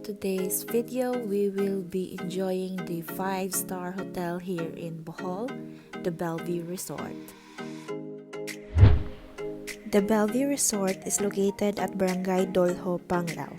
today's video, we will be enjoying the 5-star hotel here in Bohol, the Bellevue Resort. The Bellevue Resort is located at Barangay Dolho, Panglao.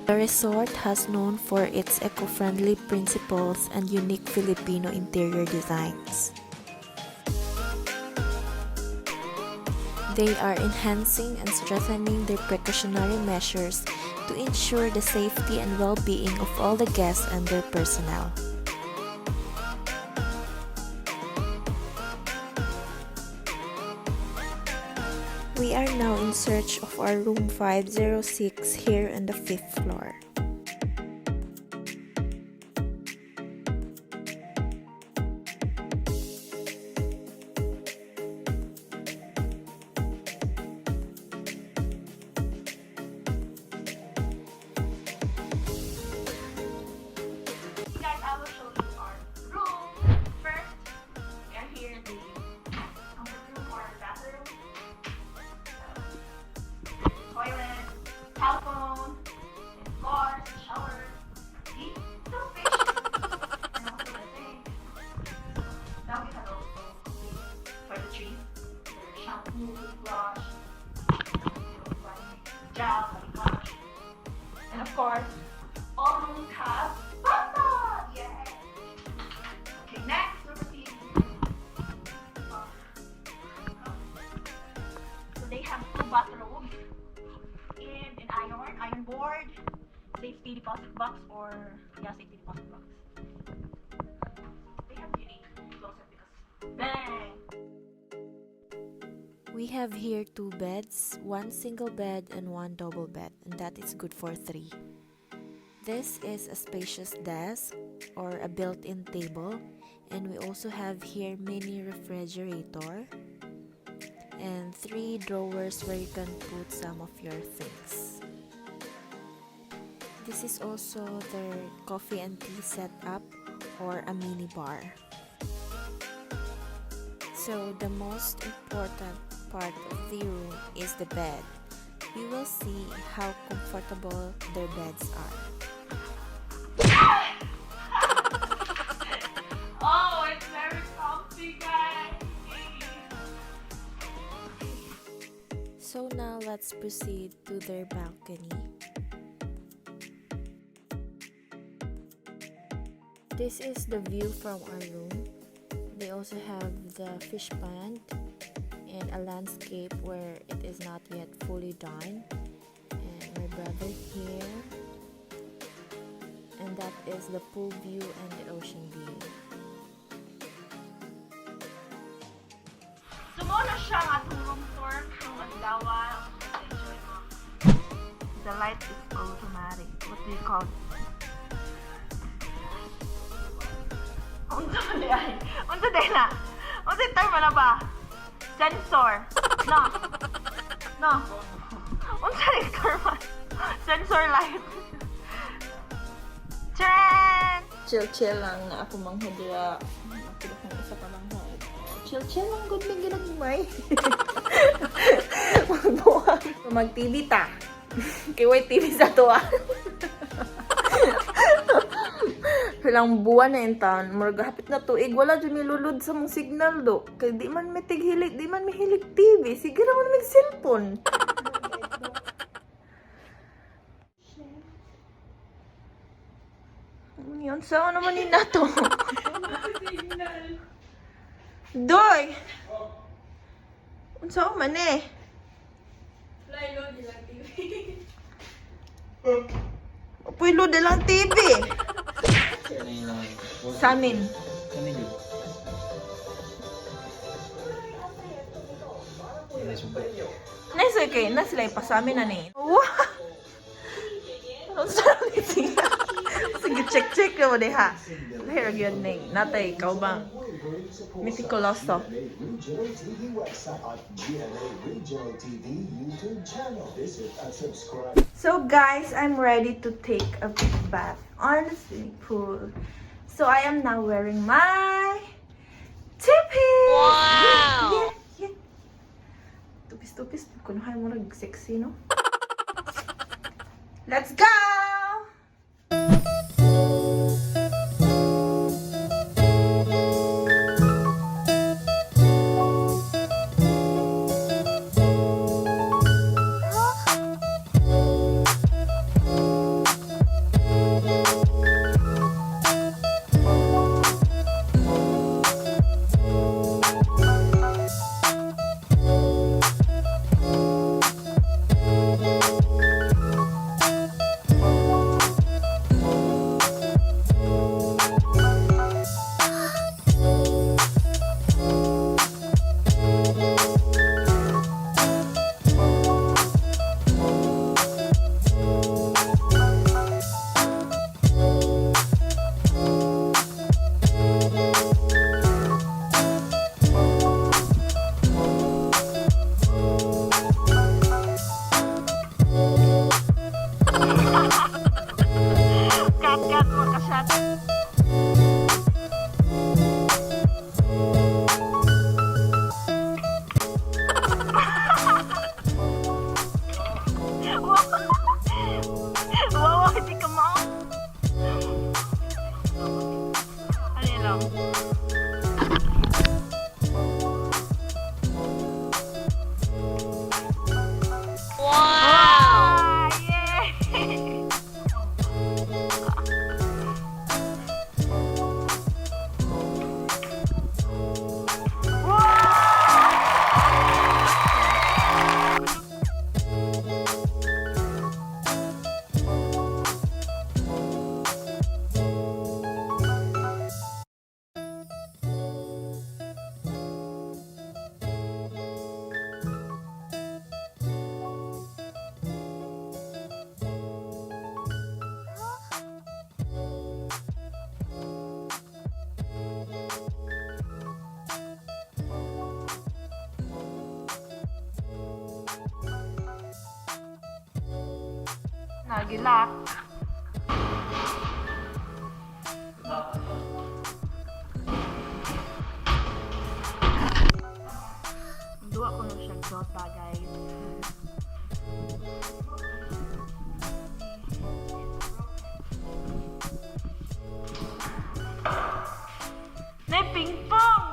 The resort has known for its eco-friendly principles and unique Filipino interior designs. They are enhancing and strengthening their precautionary measures to ensure the safety and well-being of all the guests and their personnel. We are now in search of our room 506 here on the 5th floor. Guys, I will show you our room. First, we are here in the comfort room or bathroom. Toilet, telephone, and of course, shower. See? So spacious. And also the sink. Now we have also toiletries. There's shampoo, toothbrush, gel, body wash. And of course, all rooms have bathtub! Yay! Okay, next, we'll proceed. So they have 2 bathrobes and an iron board, safety deposit box or safety deposit box. They have unique closet because bang! We have here 2 beds, 1 single bed and 1 double bed, and that is good for 3. This is a spacious desk or a built-in table, and we also have here mini refrigerator and 3 drawers where you can put some of your things. This is also their coffee and tea setup or a mini bar. So the most important part of the room is the bed. We will see how comfortable their beds are. Oh, it's very comfy, guys! So now let's proceed to their balcony. This is the view from our room. They also have the fish pond and a landscape where it is not yet fully done. And my brother here. And that is the pool view and the ocean view. So muna siya nga itong room tour kung adlawa. Enjoy mo. The light is automatic. What do you call it? Unsa man ay? Unsa day na? Unsa term na ba? Sensor. No. No. Unsa day term? Sensor light. Tren! Chill lang na ako manghadira. Ako kung isa pa lang ha. Chill lang, good may ginagmay. Magbuwag. Mag-TV ta. Kiway TV sa to ah. Ilang buwan na yung taon. Murag hapit na tuig. Wala dyan nilulod sa mong signal do. Kaya di man may tighilig. Di man may hilig TV. Sige naman may cellphone. Yun, saan naman yun na to? Doy! Saan man eh? Upoy load lang TV. Sa amin. Nice okay. Nasilay pa sa amin na ni. Wow! Ano saan siya? Sige, check mo de ha. Here yun na natay, ikaw bang? Meticuloso. So guys, I'm ready to take a bath on the swimming pool. So I am now wearing my tippy. Wow! Yeah. To Tupis-tupis. Kunuhay mo rin sexy, no? Let's go! Kat-kat mo kasyat. Wow, hindi ka mo. Ano lang? Wow! Yeah! Nagilak. Dua ko na siya dota, guys. Nay, ping-pong!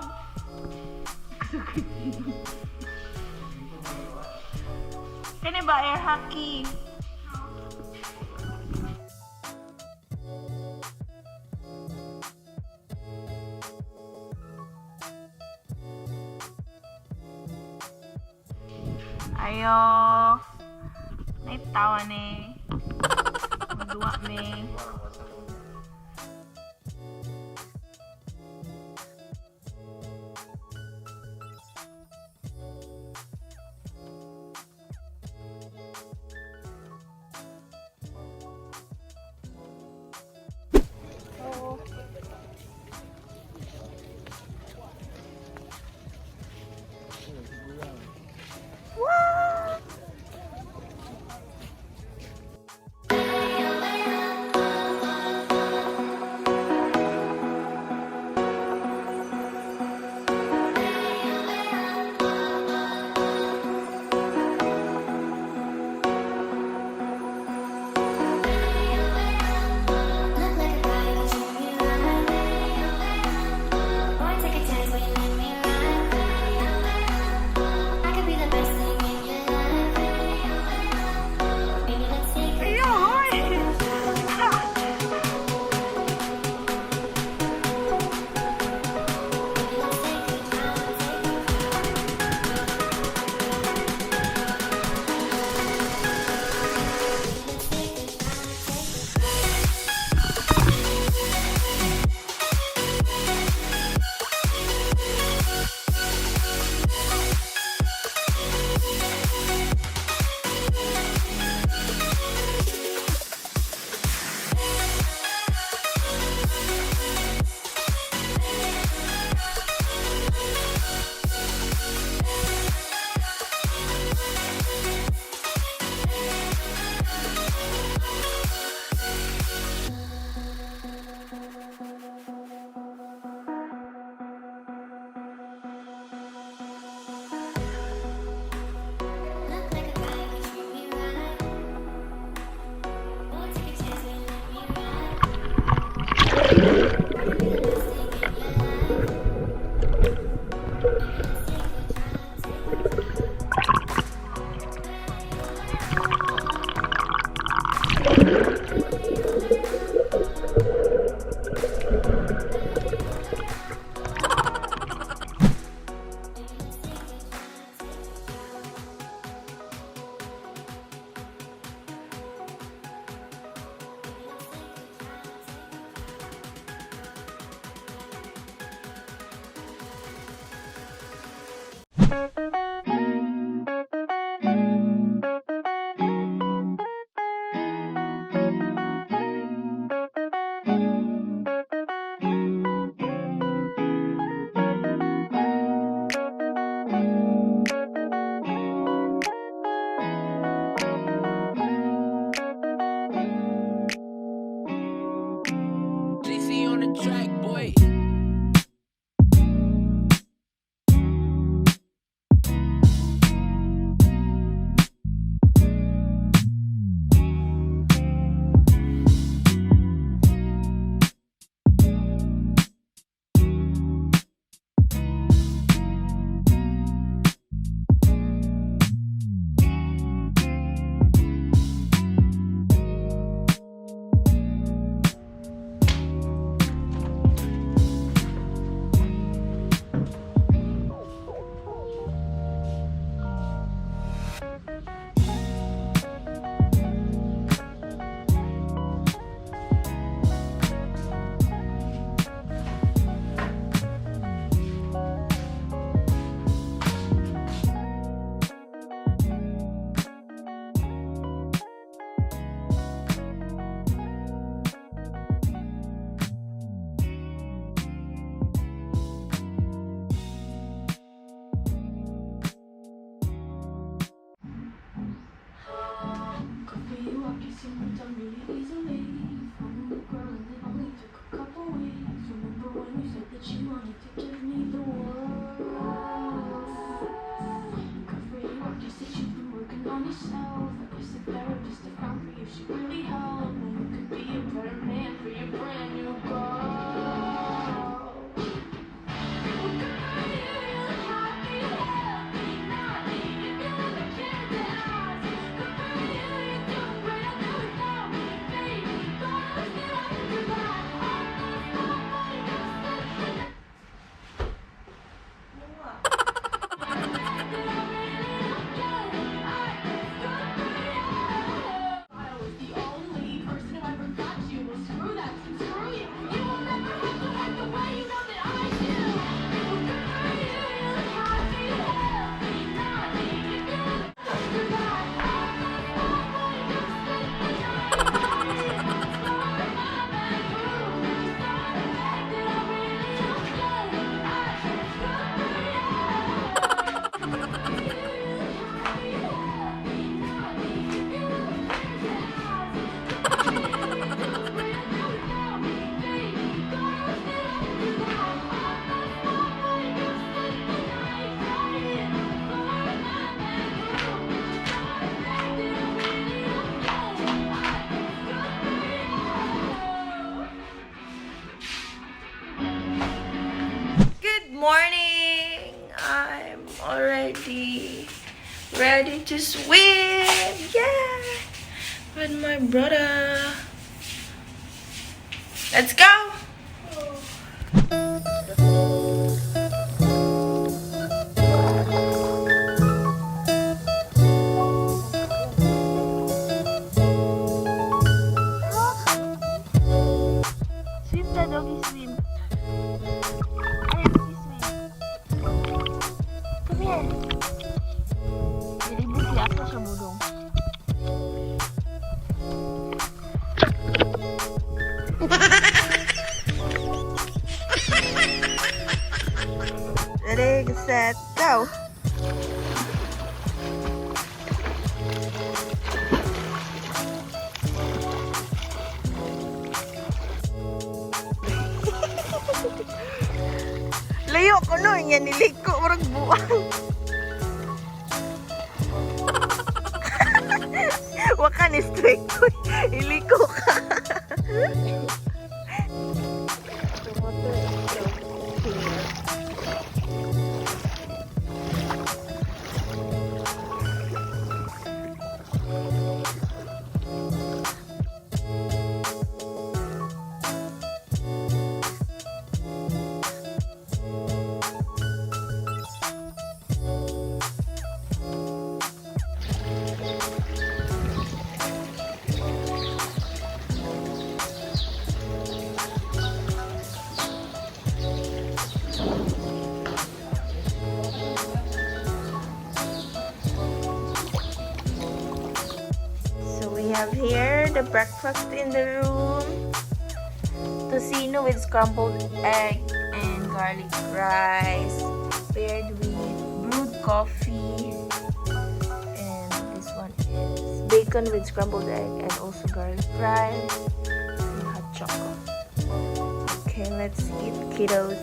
Kani ba air hockey? Ayo. Naitawa ni. Magduwa ni. JC on the track, boy. Good morning! I'm already ready to swim! Yeah! With my brother. Let's go! Swim na, doggy, swim. Ayan, doggy, swim. Come here. Nilibog siya ako sa budong. Ready, set, go! Layo ko no, nga niliko, marag buwang. Waka ni straight ko, iliko ka. the breakfast in the room. Tocino with scrambled egg and garlic rice, paired with brewed coffee. And this one is bacon with scrambled egg and also garlic rice and hot chocolate. Okay, let's eat, kiddos.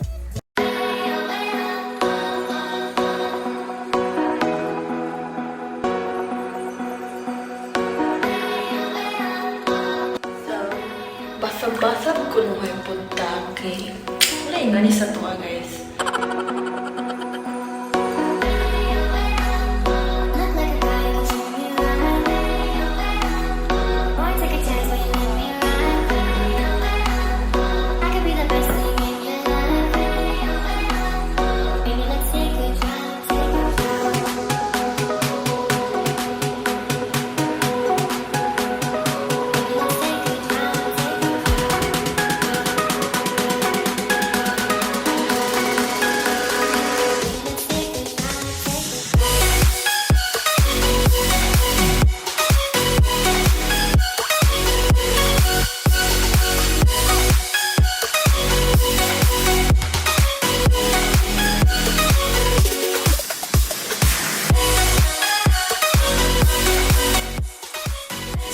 Basag-basag ko nung kayo punta kay wala yung ganis sa tuwa guys.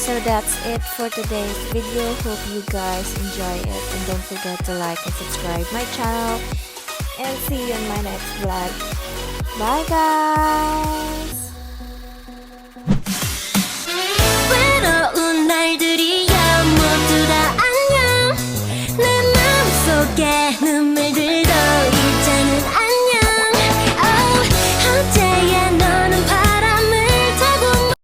So that's it for today's video. Hope you guys enjoy it, and don't forget to like and subscribe my channel, and see you in my next vlog. Bye guys! 외로운 날들이야 모두 다 안녕 내 마음속에 눈물 들도